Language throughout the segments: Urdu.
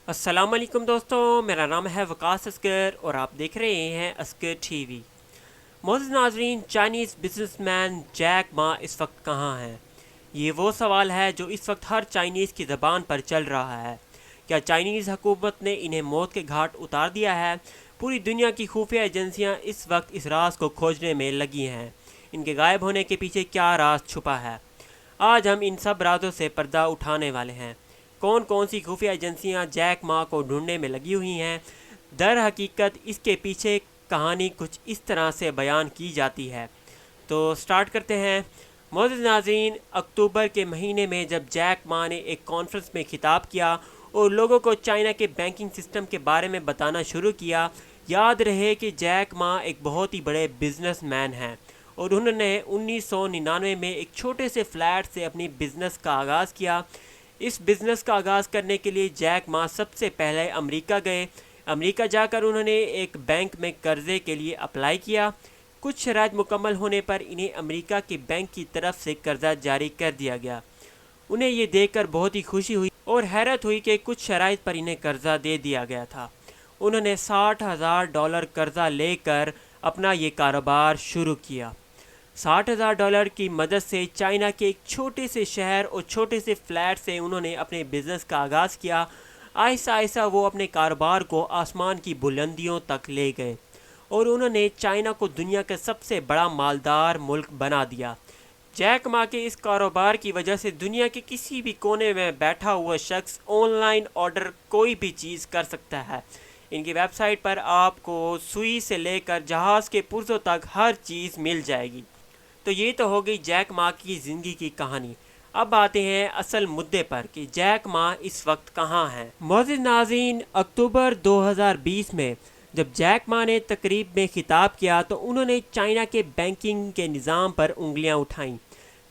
السلام علیکم دوستوں، میرا نام ہے وقاص اسکر اور آپ دیکھ رہے ہیں اسکر ٹی وی۔ معزز ناظرین، چائنیز بزنس مین جیک ما اس وقت کہاں ہیں؟ یہ وہ سوال ہے جو اس وقت ہر چائنیز کی زبان پر چل رہا ہے۔ کیا چائنیز حکومت نے انہیں موت کے گھاٹ اتار دیا ہے؟ پوری دنیا کی خفیہ ایجنسیاں اس وقت اس راز کو کھوجنے میں لگی ہیں۔ ان کے غائب ہونے کے پیچھے کیا راز چھپا ہے؟ آج ہم ان سب رازوں سے پردہ اٹھانے والے ہیں۔ کون سی خفیہ ایجنسیاں جیک ما کو ڈھونڈنے میں لگی ہوئی ہیں؟ در حقیقت اس کے پیچھے کہانی کچھ اس طرح سے بیان کی جاتی ہے۔ تو سٹارٹ کرتے ہیں۔ معزز ناظرین، اکتوبر کے مہینے میں جب جیک ما نے ایک کانفرنس میں خطاب کیا اور لوگوں کو چائنا کے بینکنگ سسٹم کے بارے میں بتانا شروع کیا، یاد رہے کہ جیک ما ایک بہت ہی بڑے بزنس مین ہیں اور انہوں نے 1999 میں ایک چھوٹے سے فلیٹ سے اپنی بزنس کا آغاز کیا۔ اس بزنس کا آغاز کرنے کے لیے جیک ما سب سے پہلے امریکہ گئے۔ امریکہ جا کر انہوں نے ایک بینک میں قرضے کے لیے اپلائی کیا۔ کچھ شرائط مکمل ہونے پر انہیں امریکہ کے بینک کی طرف سے قرضہ جاری کر دیا گیا۔ انہیں یہ دیکھ کر بہت ہی خوشی ہوئی اور حیرت ہوئی کہ کچھ شرائط پر انہیں قرضہ دے دیا گیا تھا۔ انہوں نے $60,000 قرضہ لے کر اپنا یہ کاروبار شروع کیا۔ $60,000 کی مدد سے چائنا کے ایک چھوٹے سے شہر اور چھوٹے سے فلیٹ سے انہوں نے اپنے بزنس کا آغاز کیا۔ آہستہ آہستہ وہ اپنے کاروبار کو آسمان کی بلندیوں تک لے گئے اور انہوں نے چائنا کو دنیا کا سب سے بڑا مالدار ملک بنا دیا۔ جیک ما کے اس کاروبار کی وجہ سے دنیا کے کسی بھی کونے میں بیٹھا ہوا شخص آن لائن آرڈر کوئی بھی چیز کر سکتا ہے۔ ان کی ویب سائٹ پر آپ کو سوئی سے لے کر جہاز کے پرزوں تک ہر چیز مل جائے گی۔ تو یہ تو ہو گئی جیک ما کی زندگی کی کہانی۔ اب آتے ہیں اصل مدعے پر کہ جیک ما اس وقت کہاں ہیں۔ معزز ناظرین، اکتوبر 2020 میں جب جیک ما نے تقریب میں خطاب کیا تو انہوں نے چائنا کے بینکنگ کے نظام پر انگلیاں اٹھائیں۔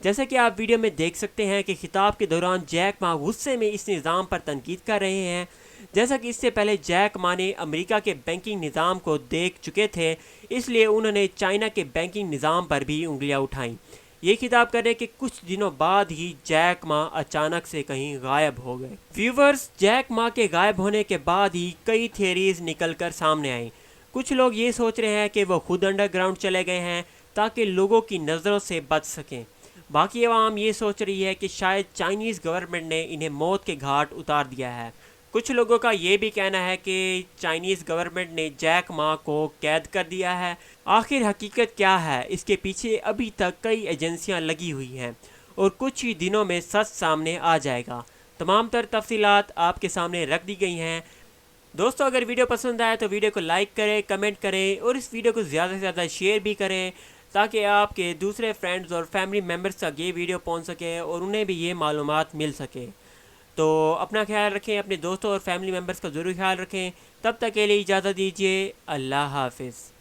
جیسا کہ آپ ویڈیو میں دیکھ سکتے ہیں کہ خطاب کے دوران جیک ما غصے میں اس نظام پر تنقید کر رہے ہیں۔ جیسا کہ اس سے پہلے جیک ما نے امریکہ کے بینکنگ نظام کو دیکھ چکے تھے، اس لیے انہوں نے چائنا کے بینکنگ نظام پر بھی انگلیاں اٹھائیں۔ یہ خطاب کرنے کے کچھ دنوں بعد ہی جیک ما اچانک سے کہیں غائب ہو گئے۔ ویورز، جیک ما کے غائب ہونے کے بعد ہی کئی تھیریز نکل کر سامنے آئیں۔ کچھ لوگ یہ سوچ رہے ہیں کہ وہ خود انڈر گراؤنڈ چلے گئے ہیں تاکہ لوگوں کی نظروں سے بچ سکیں۔ باقی عوام یہ سوچ رہی ہے کہ شاید چائنیز گورنمنٹ نے انہیں موت کے گھاٹ اتار دیا ہے۔ کچھ لوگوں کا یہ بھی کہنا ہے کہ چائنیز گورنمنٹ نے جیک ما کو قید کر دیا ہے۔ آخر حقیقت کیا ہے، اس کے پیچھے ابھی تک کئی ایجنسیاں لگی ہوئی ہیں اور کچھ ہی دنوں میں سچ سامنے آ جائے گا۔ تمام تر تفصیلات آپ کے سامنے رکھ دی گئی ہیں۔ دوستو، اگر ویڈیو پسند آئے تو ویڈیو کو لائک کریں، کمنٹ کریں اور اس ویڈیو کو زیادہ سے زیادہ شیئر بھی کریں تاکہ آپ کے دوسرے فرینڈز اور فیملی ممبرز تک یہ ویڈیو پہنچ سکے اور انہیں بھی یہ معلومات مل سکے۔ تو اپنا خیال رکھیں، اپنے دوستوں اور فیملی ممبرز کا ضرور خیال رکھیں۔ تب تک کے لیے اجازت دیجیے۔ اللہ حافظ۔